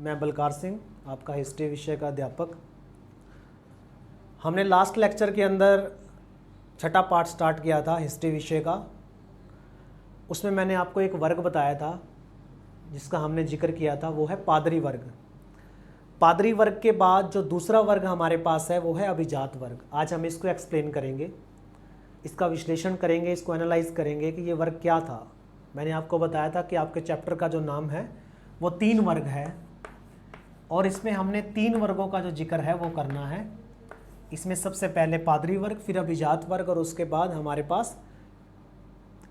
मैं बलकार सिंह, आपका हिस्ट्री विषय का अध्यापक। हमने लास्ट लेक्चर के अंदर छठा पार्ट स्टार्ट किया था हिस्ट्री विषय का। उसमें मैंने आपको एक वर्ग बताया था जिसका हमने जिक्र किया था, वो है पादरी वर्ग। पादरी वर्ग के बाद जो दूसरा वर्ग हमारे पास है वो है अभिजात वर्ग। आज हम इसको एक्सप्लेन करेंगे, इसका विश्लेषण करेंगे, इसको एनालाइज करेंगे कि ये वर्ग क्या था। मैंने आपको बताया था कि आपके चैप्टर का जो नाम है वो 3 वर्ग है और इसमें हमने 3 वर्गों का जो जिक्र है वो करना है। इसमें सबसे पहले पादरी वर्ग, फिर अभिजात वर्ग और उसके बाद हमारे पास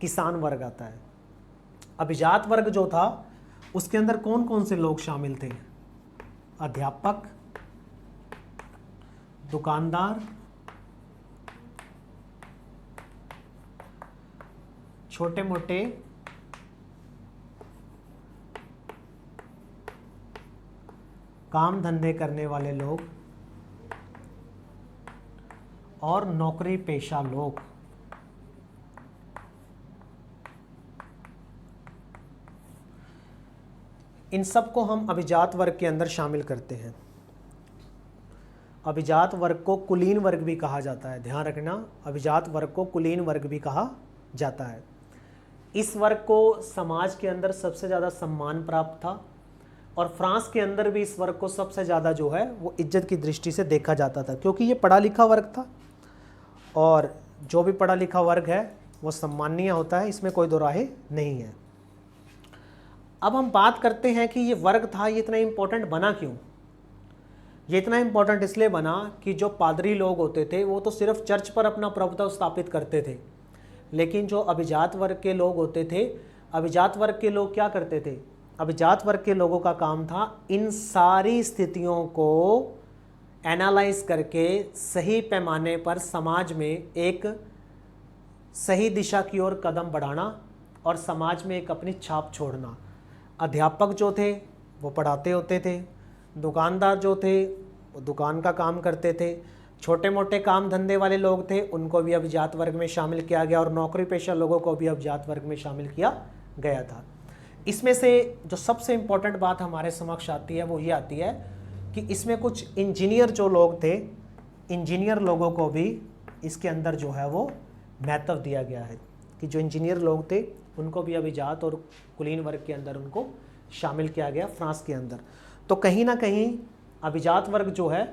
किसान वर्ग आता है। अभिजात वर्ग जो था उसके अंदर कौन कौन से लोग शामिल थे? अध्यापक, दुकानदार, छोटे मोटे काम धंधे करने वाले लोग और नौकरी पेशा लोग। इन सब को हम अभिजात वर्ग के अंदर शामिल करते हैं। अभिजात वर्ग को कुलीन वर्ग भी कहा जाता है, ध्यान रखना, अभिजात वर्ग को कुलीन वर्ग भी कहा जाता है। इस वर्ग को समाज के अंदर सबसे ज़्यादा सम्मान प्राप्त था और फ्रांस के अंदर भी इस वर्ग को सबसे ज़्यादा जो है वो इज्जत की दृष्टि से देखा जाता था, क्योंकि ये पढ़ा लिखा वर्ग था और जो भी पढ़ा लिखा वर्ग है वो सम्मानीय होता है, इसमें कोई दो राहे नहीं है। अब हम बात करते हैं कि ये वर्ग था, ये इतना इम्पोर्टेंट बना क्यों? ये इतना इम्पोर्टेंट इसलिए बना कि जो पादरी लोग होते थे वो तो सिर्फ चर्च पर अपना प्रभुत्व स्थापित करते थे, लेकिन जो अभिजात वर्ग के लोग होते थे, अभिजात वर्ग के लोग क्या करते थे? अभिजात वर्ग के लोगों का काम था इन सारी स्थितियों को एनालाइज करके सही पैमाने पर समाज में एक सही दिशा की ओर कदम बढ़ाना और समाज में एक अपनी छाप छोड़ना। अध्यापक जो थे वो पढ़ाते होते थे, दुकानदार जो थे वो दुकान का काम करते थे, छोटे मोटे काम धंधे वाले लोग थे उनको भी अभिजात वर्ग में शामिल किया गया और नौकरी पेशा लोगों को भी अभिजात वर्ग में शामिल किया गया था। इसमें से जो सबसे इम्पोर्टेंट बात हमारे समक्ष आती है वो ये आती है कि इसमें कुछ इंजीनियर जो लोग थे, इंजीनियर लोगों को भी इसके अंदर जो है वो महत्व दिया गया है कि जो इंजीनियर लोग थे उनको भी अभिजात और कुलीन वर्ग के अंदर उनको शामिल किया गया फ्रांस के अंदर। तो कहीं ना कहीं अभिजात वर्ग जो है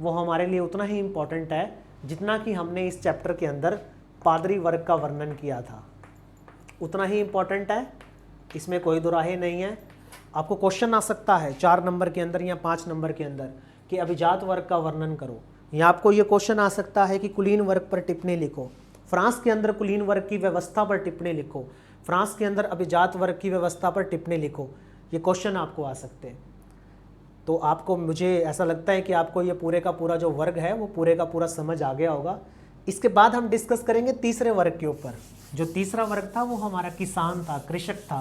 वो हमारे लिए उतना ही इम्पोर्टेंट है जितना कि हमने इस चैप्टर के अंदर पादरी वर्ग का वर्णन किया था, उतना ही इम्पोर्टेंट है, इसमें कोई दुराहे नहीं है। आपको क्वेश्चन आ सकता है 4 नंबर के अंदर या 5 नंबर के अंदर कि अभिजात वर्ग का वर्णन करो, या आपको ये क्वेश्चन आ सकता है कि कुलीन वर्ग पर टिप्पणी लिखो, फ्रांस के अंदर कुलीन वर्ग की व्यवस्था पर टिप्पणी लिखो, फ्रांस के अंदर अभिजात वर्ग की व्यवस्था पर टिप्पणी लिखो। ये क्वेश्चन आपको आ सकते हैं। तो आपको, मुझे ऐसा लगता है कि आपको ये पूरे का पूरा जो वर्ग है वो पूरे का पूरा समझ आ गया होगा। इसके बाद हम डिस्कस करेंगे तीसरे वर्ग के ऊपर। जो तीसरा वर्ग था वो हमारा किसान था, कृषक था,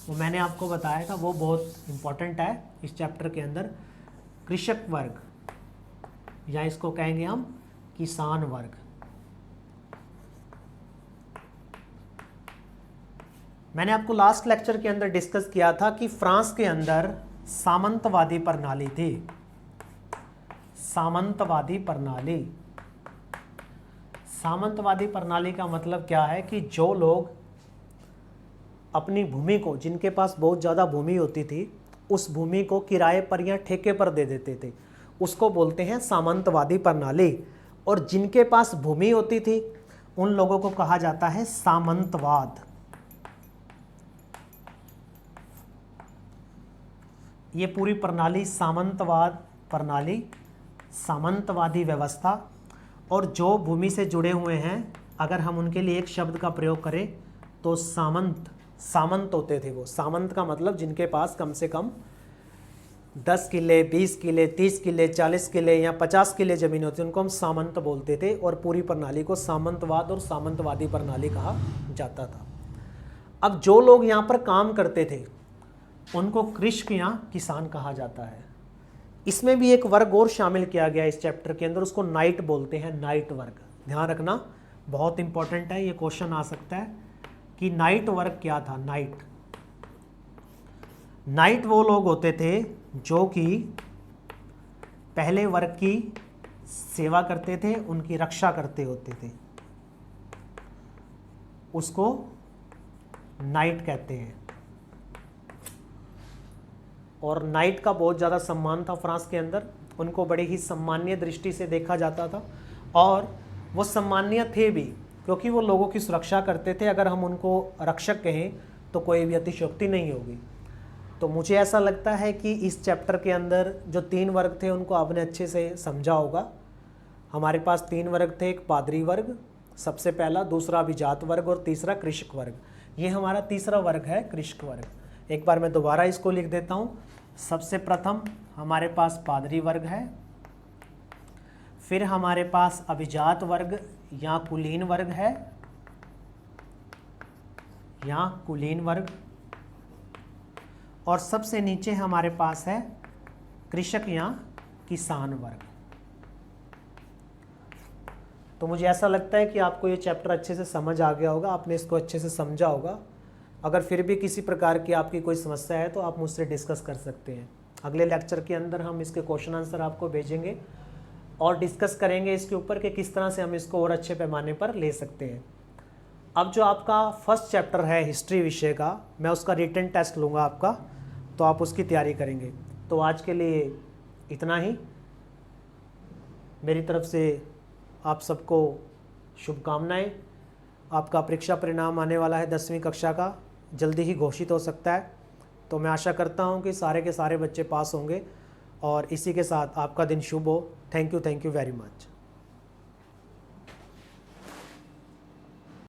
वो मैंने आपको बताया था, वो बहुत इम्पोर्टेंट है इस चैप्टर के अंदर। कृषक वर्ग या इसको कहेंगे हम किसान वर्ग। मैंने आपको लास्ट लेक्चर के अंदर डिस्कस किया था कि फ्रांस के अंदर सामंतवादी प्रणाली थी। सामंतवादी प्रणाली, सामंतवादी प्रणाली का मतलब क्या है कि जो लोग अपनी भूमि को, जिनके पास बहुत ज़्यादा भूमि होती थी, उस भूमि को किराए पर या ठेके पर दे देते थे, उसको बोलते हैं सामंतवादी प्रणाली। और जिनके पास भूमि होती थी उन लोगों को कहा जाता है सामंतवाद। ये पूरी प्रणाली सामंतवाद प्रणाली, सामंतवादी व्यवस्था। और जो भूमि से जुड़े हुए हैं, अगर हम उनके लिए एक शब्द का प्रयोग करें तो सामंत, सामंत होते थे वो। सामंत का मतलब जिनके पास कम से कम 10 किले, 20 किले, 30 किले, 40 किले या 50 किले ज़मीन होती, उनको हम सामंत बोलते थे। और पूरी प्रणाली को सामंतवाद और सामंतवादी प्रणाली कहा जाता था। अब जो लोग यहाँ पर काम करते थे उनको कृषक या किसान कहा जाता है। इसमें भी एक वर्ग और शामिल किया गया इस चैप्टर के अंदर, उसको नाइट बोलते हैं, नाइट वर्ग। ध्यान रखना, बहुत इंपॉर्टेंट है, ये क्वेश्चन आ सकता है कि नाइट वर्ग क्या था। नाइट वो लोग होते थे जो कि पहले वर्ग की सेवा करते थे, उनकी रक्षा करते होते थे, उसको नाइट कहते हैं। और नाइट का बहुत ज़्यादा सम्मान था फ्रांस के अंदर, उनको बड़ी ही सम्मानीय दृष्टि से देखा जाता था, और वो सम्मानीय थे भी क्योंकि वो लोगों की सुरक्षा करते थे। अगर हम उनको रक्षक कहें तो कोई भी अतिशयोक्ति नहीं होगी। तो मुझे ऐसा लगता है कि इस चैप्टर के अंदर जो 3 वर्ग थे उनको आपने अच्छे से समझा होगा। हमारे पास 3 वर्ग थे, एक पादरी वर्ग सबसे पहला, दूसरा अभिजात वर्ग और तीसरा कृषक वर्ग। ये हमारा तीसरा वर्ग है, कृषक वर्ग। एक बार मैं दोबारा इसको लिख देता हूँ। सबसे प्रथम हमारे पास पादरी वर्ग है, फिर हमारे पास अभिजात वर्ग या कुलीन वर्ग है, या कुलीन वर्ग, और सबसे नीचे हमारे पास है कृषक या किसान वर्ग। तो मुझे ऐसा लगता है कि आपको ये चैप्टर अच्छे से समझ आ गया होगा, आपने इसको अच्छे से समझा होगा। अगर फिर भी किसी प्रकार की आपकी कोई समस्या है तो आप मुझसे डिस्कस कर सकते हैं। अगले लेक्चर के अंदर हम इसके क्वेश्चन आंसर आपको भेजेंगे और डिस्कस करेंगे इसके ऊपर कि किस तरह से हम इसको और अच्छे पैमाने पर ले सकते हैं। अब जो आपका फर्स्ट चैप्टर है हिस्ट्री विषय का, मैं उसका रिटन टेस्ट लूँगा आपका, तो आप उसकी तैयारी करेंगे। तो आज के लिए इतना ही। मेरी तरफ से आप सबको शुभकामनाएं। आपका परीक्षा परिणाम आने वाला है 10वीं कक्षा का, जल्दी ही घोषित हो सकता है। तो मैं आशा करता हूं कि सारे के सारे बच्चे पास होंगे, और इसी के साथ आपका दिन शुभ हो। Thank you very much.